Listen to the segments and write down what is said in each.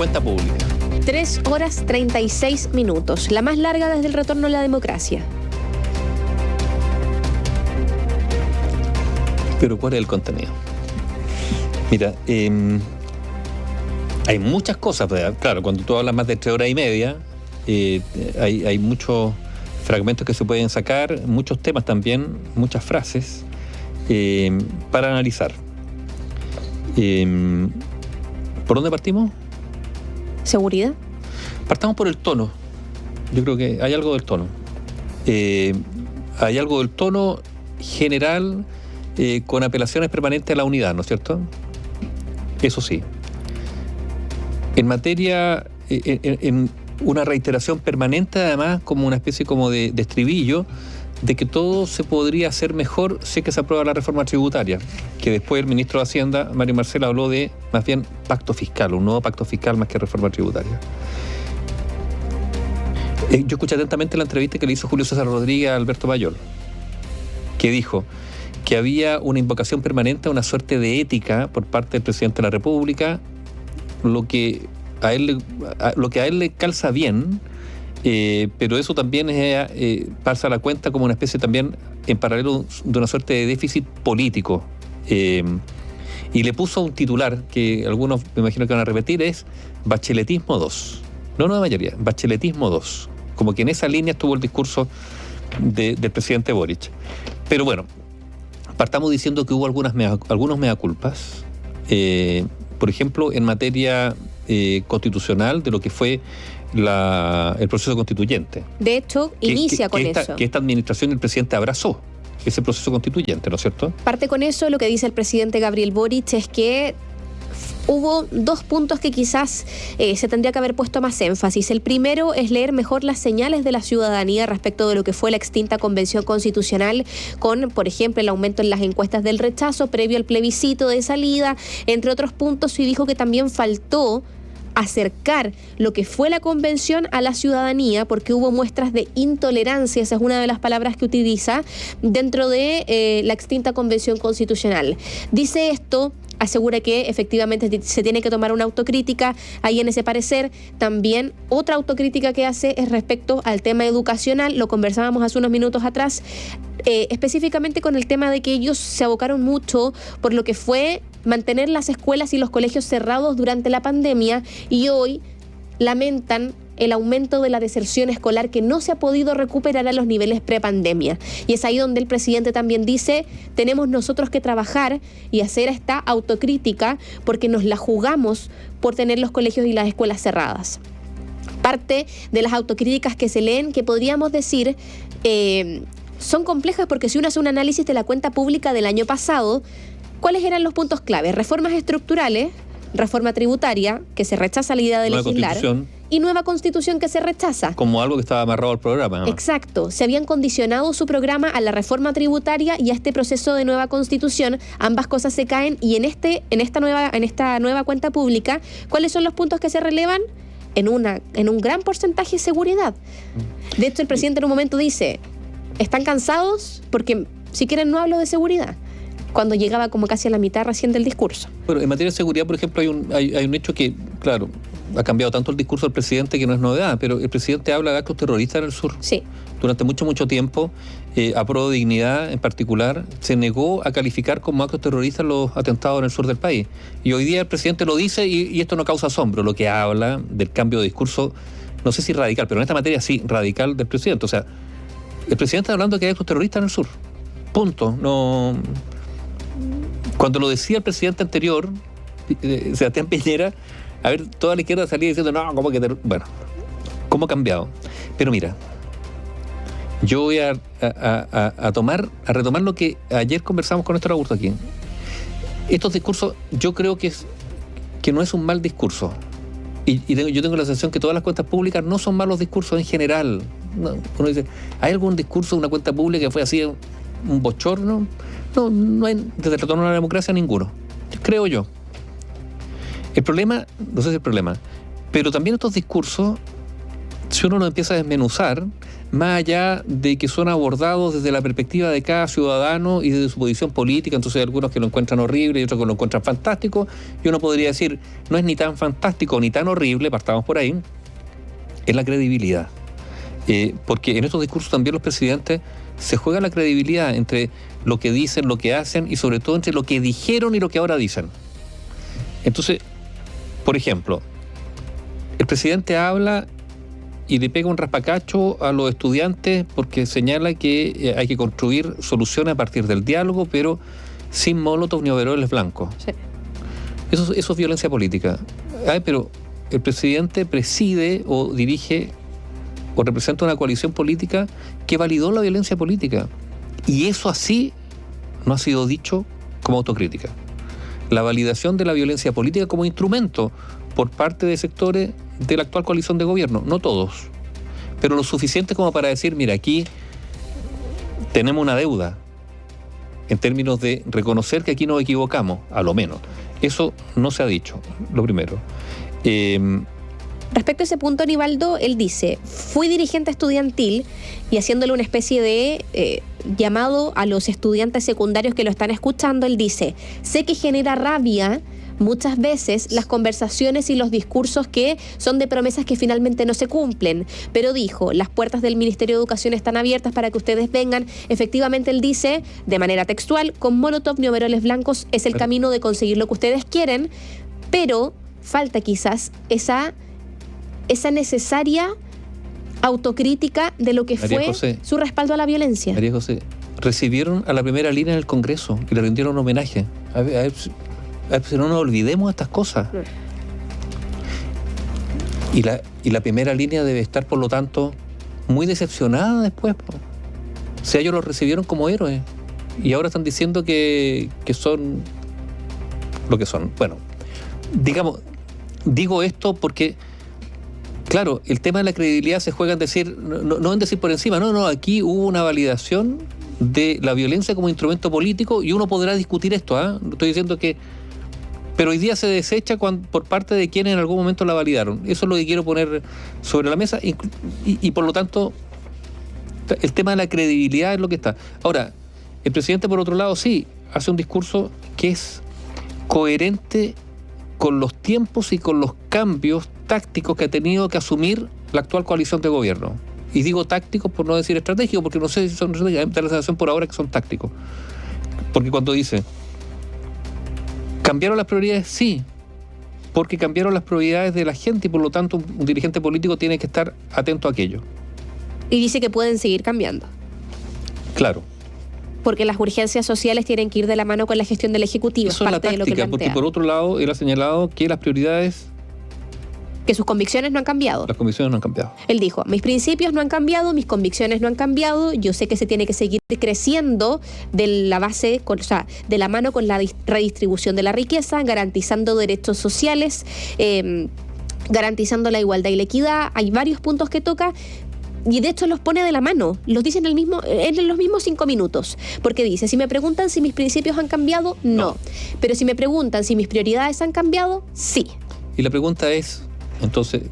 Cuenta pública. 3 horas 36 minutos, la más larga desde el retorno a la democracia. Pero ¿cuál es el contenido? Mira, hay muchas cosas, claro, cuando tú hablas más de 3 horas y media, hay muchos fragmentos que se pueden sacar, muchos temas también, muchas frases para analizar. ¿Por dónde partimos? ¿Seguridad? Partamos por el tono. Yo creo que hay algo del tono. Hay algo del tono general con apelaciones permanentes a la unidad, ¿no es cierto? Eso sí. En materia, en una reiteración permanente, además, como una especie como de estribillo, de que todo se podría hacer mejor si es que se aprueba la reforma tributaria, que después el ministro de Hacienda, Mario Marcel, habló de más bien pacto fiscal, un nuevo pacto fiscal más que reforma tributaria. Yo escuché atentamente la entrevista que le hizo Julio César Rodríguez a Alberto Mayol, que dijo que había una invocación permanente a una suerte de ética por parte del presidente de la República, lo que a él le calza bien, pero eso también pasa a la cuenta como una especie también en paralelo de una suerte de déficit político. Y le puso un titular que algunos me imagino que van a repetir, es Bacheletismo 2. No de mayoría, Bacheletismo 2. Como que en esa línea estuvo el discurso del presidente Boric. Pero bueno, partamos diciendo que hubo algunos mea culpas. Por ejemplo, en materia constitucional de lo que fue el proceso constituyente. De hecho, inicia con eso. Que esta administración, el presidente abrazó ese proceso constituyente, ¿no es cierto? Parte con eso, lo que dice el presidente Gabriel Boric es que hubo 2 puntos que quizás se tendría que haber puesto más énfasis. El primero es leer mejor las señales de la ciudadanía respecto de lo que fue la extinta Convención Constitucional con, por ejemplo, el aumento en las encuestas del rechazo previo al plebiscito de salida, entre otros puntos, y dijo que también faltó acercar lo que fue la convención a la ciudadanía porque hubo muestras de intolerancia, esa es una de las palabras que utiliza, dentro de la extinta Convención Constitucional. Dice esto, asegura que efectivamente se tiene que tomar una autocrítica ahí en ese parecer. También otra autocrítica que hace es respecto al tema educacional, lo conversábamos hace unos minutos atrás, específicamente con el tema de que ellos se abocaron mucho por lo que fue mantener las escuelas y los colegios cerrados durante la pandemia, y hoy lamentan el aumento de la deserción escolar que no se ha podido recuperar a los niveles prepandemia. Y es ahí donde el presidente también dice, tenemos nosotros que trabajar y hacer esta autocrítica porque nos la jugamos por tener los colegios y las escuelas cerradas. Parte de las autocríticas que se leen, que podríamos decir son complejas porque si uno hace un análisis de la cuenta pública del año pasado, ¿cuáles eran los puntos clave? Reformas estructurales, reforma tributaria, que se rechaza la idea de legislar, y nueva constitución que se rechaza. Como algo que estaba amarrado al programa, ¿no? Exacto. Se habían condicionado su programa a la reforma tributaria y a este proceso de nueva constitución. Ambas cosas se caen y en esta nueva cuenta pública, ¿cuáles son los puntos que se relevan? En un gran porcentaje de seguridad. De hecho, el presidente en un momento dice, ¿están cansados? Porque si quieren no hablo de seguridad. Cuando llegaba como casi a la mitad recién del discurso. Bueno, en materia de seguridad, por ejemplo, hay un hecho que, claro, ha cambiado tanto el discurso del presidente que no es novedad, pero el presidente habla de actos terroristas en el sur. Sí. Durante mucho tiempo, a Pro Dignidad en particular, se negó a calificar como actos terroristas los atentados en el sur del país. Y hoy día el presidente lo dice y esto no causa asombro, lo que habla del cambio de discurso, no sé si radical, pero en esta materia sí, radical del presidente. O sea, el presidente está hablando de que hay actos terroristas en el sur. Punto. No... Cuando lo decía el presidente anterior, Sebastián Piñera, a ver, toda la izquierda salía diciendo, no, ¿cómo que bueno, ¿cómo ha cambiado? Pero mira, yo voy a retomar lo que ayer conversamos con Néstor Augusto aquí. Estos discursos, yo creo que no es un mal discurso. Yo tengo la sensación que todas las cuentas públicas no son malos discursos en general. No, uno dice, ¿hay algún discurso de una cuenta pública que fue así un bochorno? No hay, desde el retorno a la democracia, ninguno. Creo yo. El problema, no sé si el problema, pero también estos discursos, si uno los empieza a desmenuzar, más allá de que son abordados desde la perspectiva de cada ciudadano y desde su posición política. Entonces hay algunos que lo encuentran horrible y otros que lo encuentran fantástico, y uno podría decir, no es ni tan fantástico ni tan horrible, partamos por ahí, es la credibilidad. Porque en estos discursos también los presidentes se juega la credibilidad entre lo que dicen, lo que hacen y sobre todo entre lo que dijeron y lo que ahora dicen. Entonces, por ejemplo, el presidente habla y le pega un raspacacho a los estudiantes porque señala que hay que construir soluciones a partir del diálogo, pero sin molotov ni overoles blancos. Sí. Eso es violencia política. Pero el presidente preside o dirige o representa una coalición política que validó la violencia política. Y eso así no ha sido dicho como autocrítica. La validación de la violencia política como instrumento por parte de sectores de la actual coalición de gobierno, no todos, pero lo suficiente como para decir, mira, aquí tenemos una deuda en términos de reconocer que aquí nos equivocamos, a lo menos. Eso no se ha dicho, lo primero. Respecto a ese punto, Aníbaldo, él dice, fui dirigente estudiantil, y haciéndole una especie de llamado a los estudiantes secundarios que lo están escuchando, él dice, sé que genera rabia muchas veces las conversaciones y los discursos que son de promesas que finalmente no se cumplen, pero dijo, las puertas del Ministerio de Educación están abiertas para que ustedes vengan. Efectivamente, él dice, de manera textual, con molotov ni overoles blancos es el camino de conseguir lo que ustedes quieren, pero falta quizás esa necesaria autocrítica de lo que María fue José, su respaldo a la violencia. María José, recibieron a la primera línea en el Congreso y le rindieron homenaje. A ver, si no nos olvidemos de estas cosas. Y la primera línea debe estar, por lo tanto, muy decepcionada después. O sea, ellos los recibieron como héroes y ahora están diciendo que son lo que son. Bueno, digo esto porque, claro, el tema de la credibilidad se juega en decir, no en decir por encima, no, aquí hubo una validación de la violencia como instrumento político y uno podrá discutir esto, no estoy diciendo que... Pero hoy día se desecha por parte de quienes en algún momento la validaron. Eso es lo que quiero poner sobre la mesa y por lo tanto el tema de la credibilidad es lo que está. Ahora, el presidente por otro lado sí hace un discurso que es coherente con los tiempos y con los cambios tácticos que ha tenido que asumir la actual coalición de gobierno. Y digo tácticos por no decir estratégicos, porque no sé si son estratégicos, da la sensación por ahora que son tácticos. Porque cuando dice, ¿cambiaron las prioridades? Sí, porque cambiaron las prioridades de la gente y por lo tanto un dirigente político tiene que estar atento a aquello. Y dice que pueden seguir cambiando. Claro. Porque las urgencias sociales tienen que ir de la mano con la gestión del Ejecutivo. Eso es la táctica, porque por otro lado él ha señalado que las prioridades... Que sus convicciones no han cambiado. Las convicciones no han cambiado. Él dijo, mis principios no han cambiado, mis convicciones no han cambiado, yo sé que se tiene que seguir creciendo de la base, de la mano con la redistribución de la riqueza, garantizando derechos sociales, garantizando la igualdad y la equidad. Hay varios puntos que toca, y de hecho los pone de la mano, los dice en los mismos 5 minutos, porque dice, si me preguntan si mis principios han cambiado, no. Pero si me preguntan si mis prioridades han cambiado, sí. Y la pregunta es, entonces,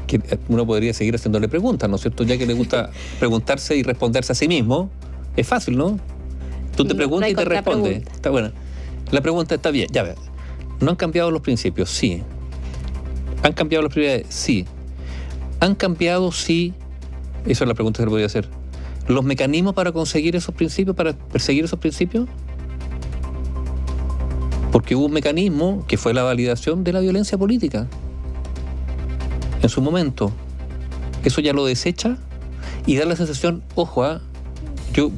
que uno podría seguir haciéndole preguntas, ¿no es cierto? Ya que le gusta preguntarse y responderse a sí mismo, es fácil, ¿no? Tú te preguntas y te respondes. Está buena. La pregunta está bien, ya ves. ¿No han cambiado los principios? Sí. ¿Han cambiado las prioridades? Sí. ¿Han cambiado, sí? Esa es la pregunta que le podría hacer. ¿Los mecanismos para conseguir esos principios, para perseguir esos principios? Porque hubo un mecanismo que fue la validación de la violencia política. En su momento, eso ya lo desecha y da la sensación, ojo, yo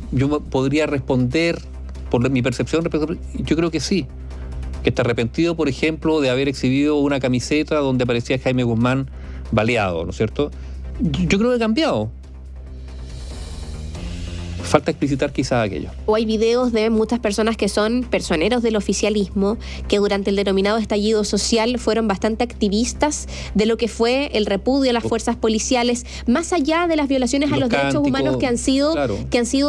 podría responder por mi percepción, yo creo que sí, que está arrepentido, por ejemplo, de haber exhibido una camiseta donde aparecía Jaime Guzmán baleado, ¿no es cierto? Yo creo que ha cambiado. Falta explicitar quizás aquello. O hay videos de muchas personas que son personeros del oficialismo, que durante el denominado estallido social fueron bastante activistas de lo que fue el repudio a las fuerzas policiales, más allá de las violaciones a los derechos humanos que han sido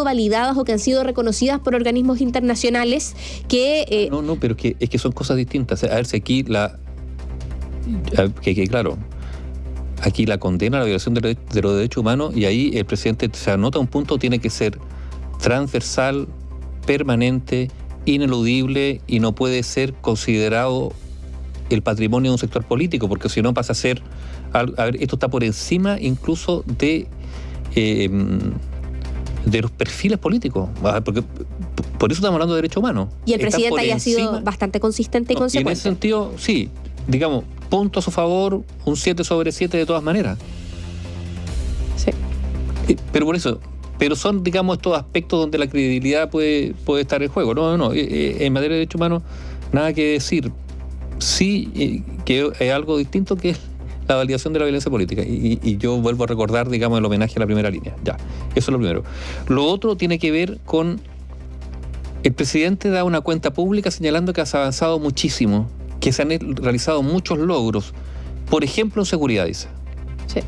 validadas o que han sido reconocidas por organismos internacionales que... pero es que son cosas distintas. A ver si aquí claro, aquí la condena a la violación de los derechos humanos, y ahí el presidente se anota un punto, tiene que ser transversal, permanente, ineludible, y no puede ser considerado el patrimonio de un sector político, porque si no pasa a ser, a ver, esto está por encima incluso de los perfiles políticos, porque por eso estamos hablando de derechos humanos. Y el presidente haya sido bastante consistente y consecuente. Y en ese sentido, sí, digamos, punto a su favor, un 7/7 de todas maneras. Sí. Pero por eso, son, digamos, estos aspectos donde la credibilidad puede estar en juego. No, en materia de derechos humanos, nada que decir. Sí, que es algo distinto, que es la validación de la violencia política. Y yo vuelvo a recordar, digamos, el homenaje a la primera línea. Ya, eso es lo primero. Lo otro tiene que ver con... El presidente da una cuenta pública señalando que has avanzado muchísimo, que se han realizado muchos logros. Por ejemplo, en seguridad, dice. Sí.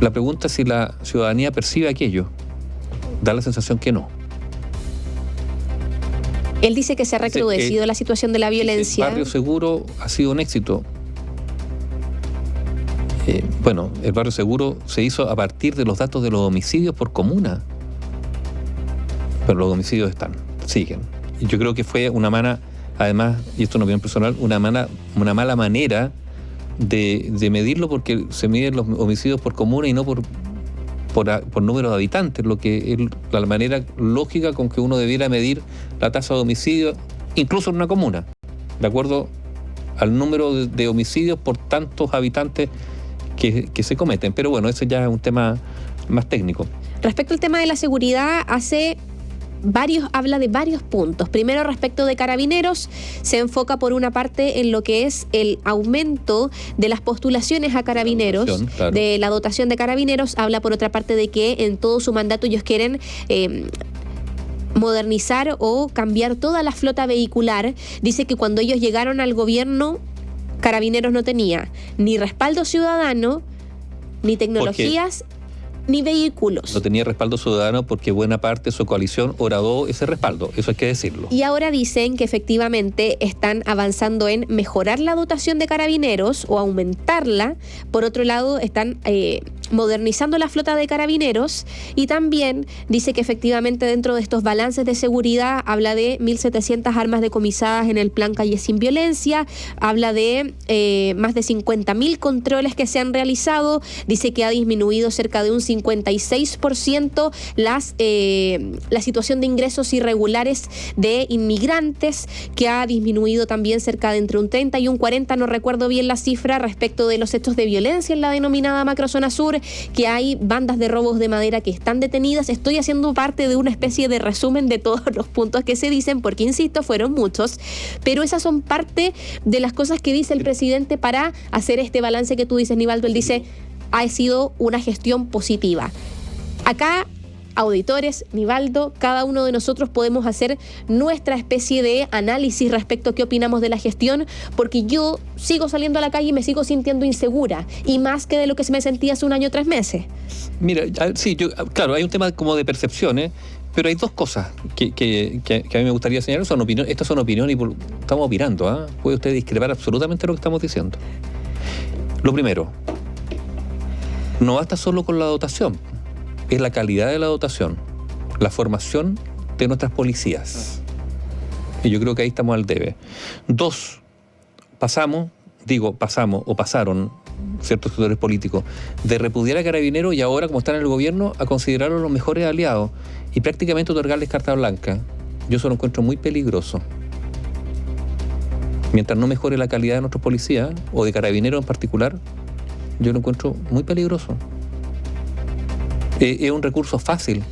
La pregunta es si la ciudadanía percibe aquello. Da la sensación que no. Él dice que se ha recrudecido la situación de la violencia. El barrio seguro ha sido un éxito. Bueno, el barrio seguro se hizo a partir de los datos de los homicidios por comuna. Pero los homicidios siguen. Y yo creo que fue una mala, además, y esto es una opinión personal, una mala manera de medirlo, porque se miden los homicidios por comuna y no por número de habitantes, lo que es la manera lógica con que uno debiera medir la tasa de homicidio, incluso en una comuna, de acuerdo al número de homicidios por tantos habitantes que se cometen. Pero bueno, ese ya es un tema más técnico. Respecto al tema de la seguridad, habla de varios puntos. Primero, respecto de Carabineros, se enfoca por una parte en lo que es el aumento de las postulaciones a Carabineros, claro, de la dotación de Carabineros. Habla por otra parte de que en todo su mandato ellos quieren modernizar o cambiar toda la flota vehicular. Dice que cuando ellos llegaron al gobierno, Carabineros no tenía ni respaldo ciudadano, ni tecnologías, ni vehículos. No tenía respaldo ciudadano porque buena parte de su coalición horadó ese respaldo, eso hay que decirlo. Y ahora dicen que efectivamente están avanzando en mejorar la dotación de Carabineros o aumentarla. Por otro lado, están modernizando la flota de Carabineros, y también dice que efectivamente dentro de estos balances de seguridad habla de 1.700 armas decomisadas en el plan Calle Sin Violencia, habla de más de 50.000 controles que se han realizado, dice que ha disminuido cerca de un 56% la situación de ingresos irregulares de inmigrantes, que ha disminuido también cerca de entre un 30 y un 40, no recuerdo bien la cifra, respecto de los hechos de violencia en la denominada macrozona sur, que hay bandas de robos de madera que están detenidas. Estoy haciendo parte de una especie de resumen de todos los puntos que se dicen, porque insisto, fueron muchos, pero esas son parte de las cosas que dice el presidente para hacer este balance que tú dices, Nivaldo. Él dice, ha sido una gestión positiva. Acá, auditores, Nivaldo, cada uno de nosotros podemos hacer nuestra especie de análisis respecto a qué opinamos de la gestión, porque yo sigo saliendo a la calle y me sigo sintiendo insegura, y más que de lo que se me sentía hace un año o 3 meses. Mira, sí, claro, hay un tema como de percepciones, pero hay dos cosas que a mí me gustaría señalar. Estas son opiniones y estamos opinando, ¿eh? Puede usted discrepar absolutamente de lo que estamos diciendo. Lo primero, no basta solo con la dotación, es la calidad de la dotación, la formación de nuestras policías. Y yo creo que ahí estamos al debe. 2, pasaron ciertos sectores políticos de repudiar a Carabineros, y ahora, como están en el gobierno, a considerarlos los mejores aliados y prácticamente otorgarles carta blanca. Yo eso lo encuentro muy peligroso. Mientras no mejore la calidad de nuestros policías, o de Carabineros en particular, yo lo encuentro muy peligroso. Es un recurso fácil.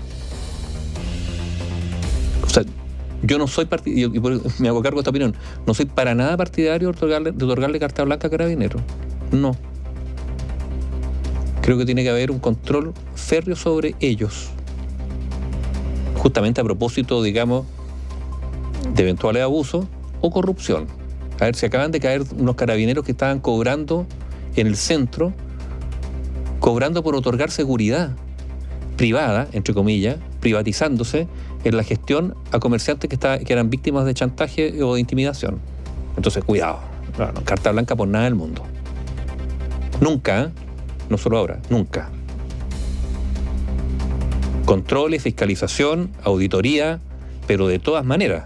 O sea, yo no soy partidario, y me hago cargo de esta opinión, no soy para nada partidario de otorgarle carta blanca a Carabineros. No. Creo que tiene que haber un control férreo sobre ellos. Justamente a propósito, digamos, de eventuales abusos o corrupción. A ver, si acaban de caer unos carabineros que estaban cobrando en el centro, cobrando por otorgar seguridad privada, entre comillas, privatizándose en la gestión a comerciantes que eran víctimas de chantaje o de intimidación. Entonces, cuidado. No, carta blanca por nada del mundo. Nunca, no solo ahora, nunca. Controles, fiscalización, auditoría, pero de todas maneras.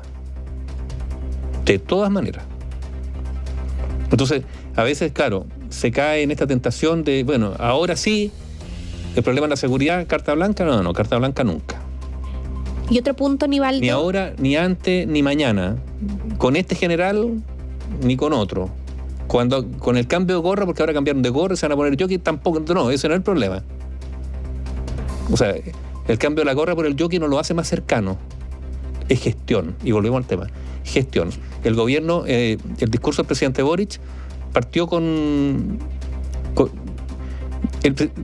De todas maneras. Entonces, a veces, claro, se cae en esta tentación de, bueno, ahora sí, el problema es la seguridad, carta blanca, no, carta blanca nunca. Y otro punto, Nivaldo. Ni ahora, ni antes, ni mañana. Con este general, ni con otro. Con el cambio de gorra, porque ahora cambiaron de gorra y se van a poner jockey, tampoco, no, ese no es el problema. O sea, el cambio de la gorra por el jockey no lo hace más cercano. Es gestión. Y volvemos al tema. Gestión. El gobierno, el discurso del presidente Boric partió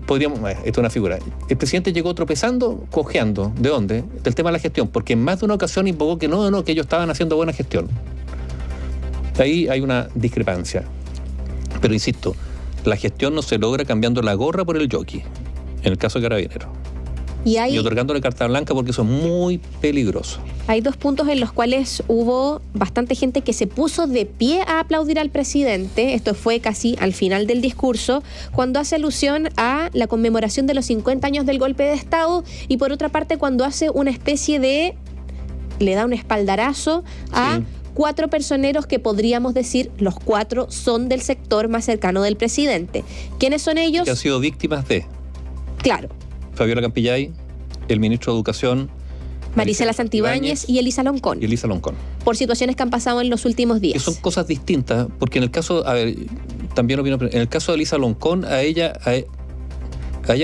podríamos, esto es una figura. El presidente llegó tropezando, cojeando. ¿De dónde? Del tema de la gestión. Porque en más de una ocasión invocó que que ellos estaban haciendo buena gestión. Ahí hay una discrepancia. Pero insisto, la gestión no se logra cambiando la gorra por el jockey. En el caso de Carabineros. Y otorgándole carta blanca porque eso es muy peligroso. Hay dos puntos en los cuales hubo bastante gente que se puso de pie a aplaudir al presidente. Esto fue casi al final del discurso, cuando hace alusión a la conmemoración de los 50 años del golpe de Estado, y por otra parte cuando hace una especie de... le da un espaldarazo a... sí. 4 personeros que podríamos decir los 4 son del sector más cercano del presidente. ¿Quiénes son ellos? Que han sido víctimas de... Claro. Fabiola Campillay, el ministro de Educación, Marisela Santibáñez y Elisa Loncón. Por situaciones que han pasado en los últimos días. Que son cosas distintas, porque en el caso, también opino, en el caso de Elisa Loncón, a ella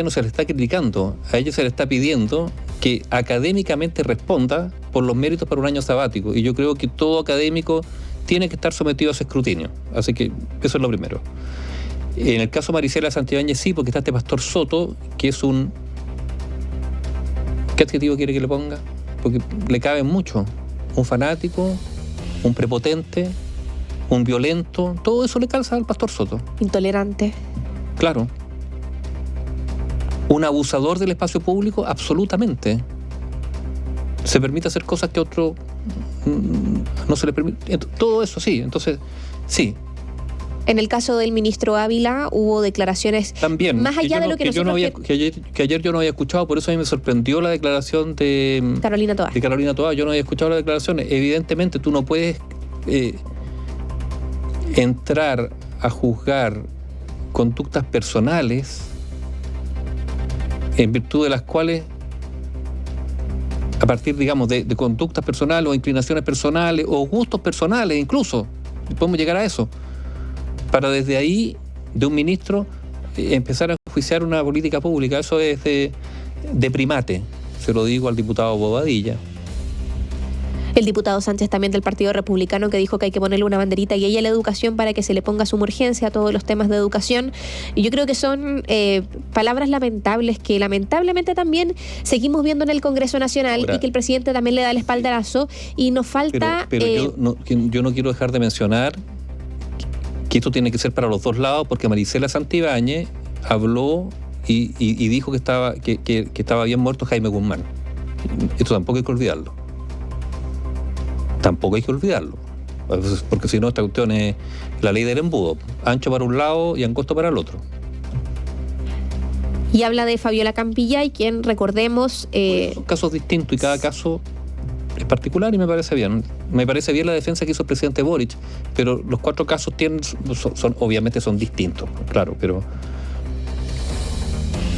no se le está criticando, a ella se le está pidiendo que académicamente responda por los méritos para un año sabático. Y yo creo que todo académico tiene que estar sometido a ese escrutinio. Así que eso es lo primero. En el caso de Marisela Santibáñez sí, porque está este pastor Soto, que es un... ¿Qué adjetivo quiere que le ponga? Porque le cabe mucho. Un fanático, un prepotente, un violento, todo eso le calza al pastor Soto. Intolerante. Claro. Un abusador del espacio público, absolutamente. Se permite hacer cosas que a otro no se le permite. Todo eso sí, entonces, sí. En el caso del ministro Ávila hubo declaraciones también, más allá de lo que nosotros... Que ayer yo no había escuchado, por eso a mí me sorprendió la declaración de Carolina Toá. Yo no había escuchado la declaración. Evidentemente tú no puedes entrar a juzgar conductas personales en virtud de las cuales, a partir, digamos, de conductas personales o inclinaciones personales o gustos personales incluso, podemos llegar a eso, para desde ahí, de un ministro, empezar a enjuiciar una política pública. Eso es de primate, se lo digo al diputado Bobadilla. El diputado Sánchez también del Partido Republicano, que dijo que hay que ponerle una banderita y ella a la educación para que se le ponga suma urgencia a todos los temas de educación. Y yo creo que son palabras lamentables que lamentablemente también seguimos viendo en el Congreso Nacional. Ahora, y que el presidente también le da el espaldarazo y nos falta... Pero yo no quiero dejar de mencionar que esto tiene que ser para los dos lados, porque Marisela Santibáñez habló y dijo que estaba bien muerto Jaime Guzmán. Esto tampoco hay que olvidarlo. Porque si no, esta cuestión es la ley del embudo, ancho para un lado y angosto para el otro. Y habla de Fabiola Campillay, quien, recordemos... Son casos distintos y cada caso es particular y me parece bien. Me parece bien la defensa que hizo el presidente Boric, pero los 4 casos obviamente son distintos, claro, pero...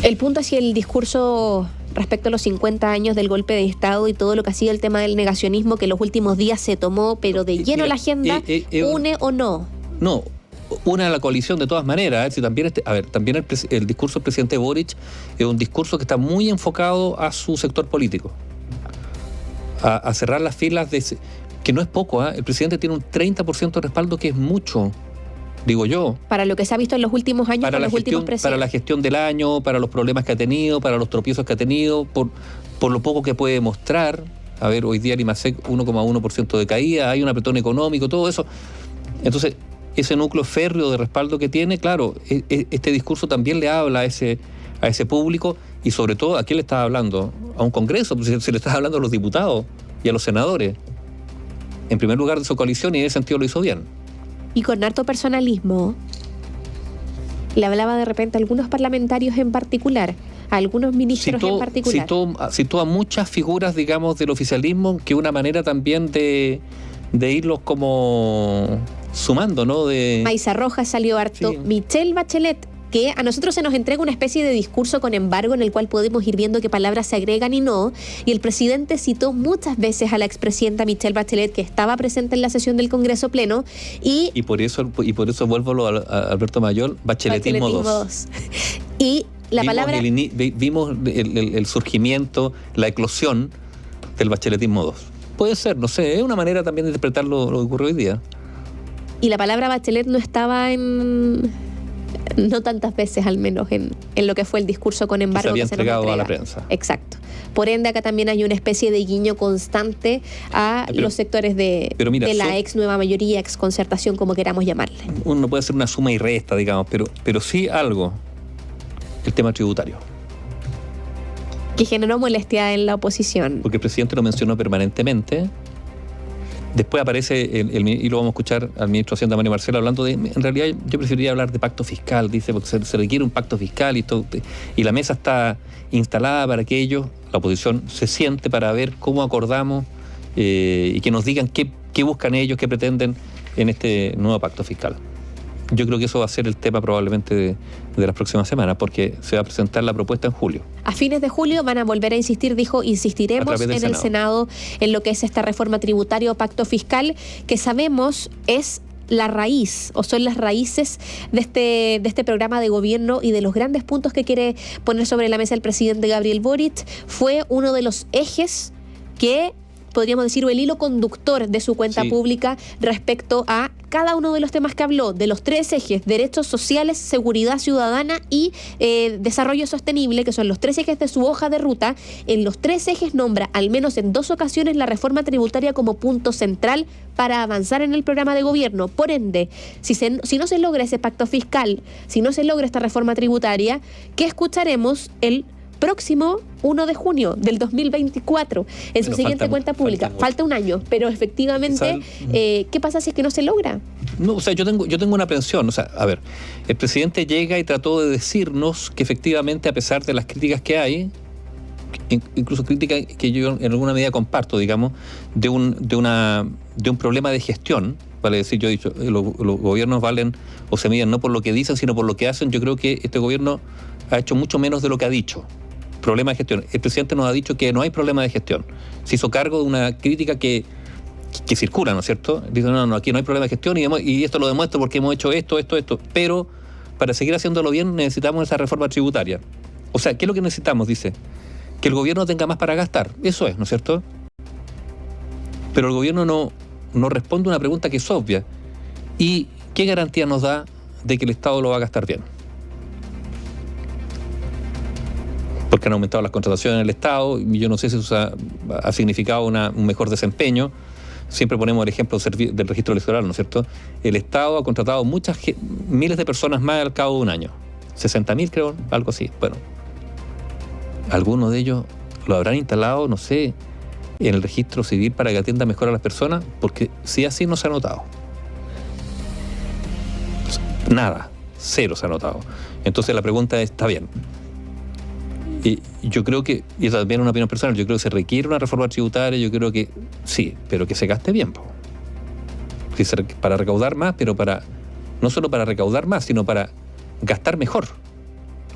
El punto es si el discurso respecto a los 50 años del golpe de Estado y todo lo que ha sido el tema del negacionismo que en los últimos días se tomó, pero de lleno la agenda, ¿une o no? No, une a la coalición de todas maneras. Si también también el discurso del presidente Boric es un discurso que está muy enfocado a su sector político. A cerrar las filas que no es poco, El presidente tiene un 30% de respaldo, que es mucho, digo yo. Para lo que se ha visto en los últimos años con los últimos presidentes. Para la gestión del año, para los problemas que ha tenido, para los tropiezos que ha tenido, por lo poco que puede mostrar. Hoy día el IMASEC 1,1% de caída, hay un apretón económico, todo eso. Entonces, ese núcleo férreo de respaldo que tiene, claro, este discurso también le habla a ese público. Y sobre todo, ¿a quién le estás hablando? A un Congreso, se le estás hablando a los diputados y a los senadores. En primer lugar de su coalición, y en ese sentido lo hizo bien. Y con harto personalismo. le hablaba de repente a algunos parlamentarios en particular, a algunos ministros en particular. Citó a muchas figuras, digamos, del oficialismo, que una manera también de irlos como sumando, ¿no? Maiza Rojas salió harto, sí. Michelle Bachelet, que a nosotros se nos entrega una especie de discurso con embargo en el cual podemos ir viendo qué palabras se agregan y no, y el presidente citó muchas veces a la expresidenta Michelle Bachelet, que estaba presente en la sesión del Congreso Pleno, y por eso vuelvo a Alberto Mayol, Bacheletismo 2. Y la palabra... Vimos el surgimiento, la eclosión del Bacheletismo 2. Puede ser, no sé, es una manera también de interpretar lo que ocurrió hoy día. Y la palabra Bachelet no estaba no tantas veces al menos en lo que fue el discurso con embargo que se había entregado nos a la prensa. Exacto. Por ende, acá también hay una especie de guiño constante a los sectores de la ex nueva mayoría, ex concertación, como queramos llamarle. Uno puede hacer una suma y resta, digamos, pero sí algo, el tema tributario. Que generó molestia en la oposición. Porque el presidente lo mencionó permanentemente. Después aparece, y lo vamos a escuchar al ministro de Hacienda, Mario Marcelo, hablando de, en realidad yo preferiría hablar de pacto fiscal, dice, porque se requiere un pacto fiscal y la mesa está instalada para que ellos, la oposición, se siente para ver cómo acordamos y que nos digan qué buscan ellos, qué pretenden en este nuevo pacto fiscal. Yo creo que eso va a ser el tema probablemente de las próximas semanas, porque se va a presentar la propuesta en julio. A fines de julio van a volver a insistir, dijo, insistiremos en el Senado en lo que es esta reforma tributaria o pacto fiscal, que sabemos es la raíz, o son las raíces de este programa de gobierno y de los grandes puntos que quiere poner sobre la mesa el presidente Gabriel Boric. Fue uno de los ejes que podríamos decir, o el hilo conductor de su cuenta pública respecto a cada uno de los temas que habló, de los 3 ejes: derechos sociales, seguridad ciudadana y desarrollo sostenible, que son los 3 ejes de su hoja de ruta. En los 3 ejes nombra, al menos en 2 ocasiones, la reforma tributaria como punto central para avanzar en el programa de gobierno. Por ende, si no se logra ese pacto fiscal, si no se logra esta reforma tributaria, ¿qué escucharemos el próximo 1 de junio del 2024 en su siguiente cuenta pública? Falta un año, pero efectivamente, ¿qué pasa si es que no se logra? No, o sea, yo tengo una aprensión. O sea, a ver, el presidente llega y trató de decirnos que efectivamente, a pesar de las críticas que hay, incluso críticas que yo en alguna medida comparto, digamos, de un problema de gestión, vale decir, yo he dicho, los gobiernos valen o se miden no por lo que dicen, sino por lo que hacen. Yo creo que este gobierno ha hecho mucho menos de lo que ha dicho. Problema de gestión. El presidente nos ha dicho que no hay problema de gestión. Se hizo cargo de una crítica que circula, ¿no es cierto? Dice, no, aquí no hay problema de gestión y esto lo demuestro porque hemos hecho esto. Pero para seguir haciéndolo bien necesitamos esa reforma tributaria. O sea, ¿qué es lo que necesitamos? Dice, que el gobierno tenga más para gastar. Eso es, ¿no es cierto? Pero el gobierno no responde a una pregunta que es obvia. ¿Y qué garantía nos da de que el Estado lo va a gastar bien? Porque han aumentado las contrataciones en el Estado, y yo no sé si eso ha significado un mejor desempeño. Siempre ponemos el ejemplo del registro electoral, ¿no es cierto? El Estado ha contratado miles de personas más al cabo de un año. 60.000 creo, algo así. Bueno, algunos de ellos lo habrán instalado, no sé, en el registro civil para que atienda mejor a las personas, porque si así no se ha notado. Nada, 0 se ha notado. Entonces la pregunta está bien. Y yo creo que, y es también una opinión personal, yo creo que se requiere una reforma tributaria, yo creo que sí, pero que se gaste bien. Para recaudar más, pero no solo para recaudar más, sino para gastar mejor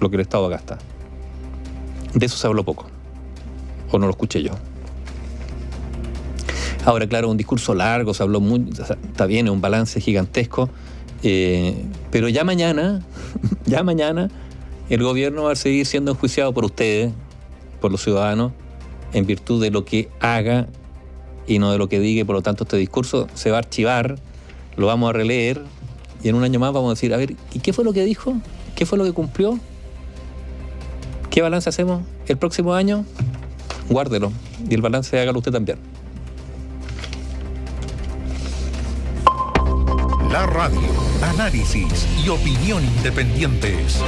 lo que el Estado gasta. De eso se habló poco, o no lo escuché yo. Ahora, claro, un discurso largo, se habló está bien, es un balance gigantesco, pero ya mañana, el gobierno va a seguir siendo enjuiciado por ustedes, por los ciudadanos, en virtud de lo que haga y no de lo que diga, y por lo tanto este discurso se va a archivar, lo vamos a releer, y en un año más vamos a decir, a ver, ¿y qué fue lo que dijo? ¿Qué fue lo que cumplió? ¿Qué balance hacemos el próximo año? Guárdelo, y el balance hágalo usted también. La radio, análisis y opinión independientes.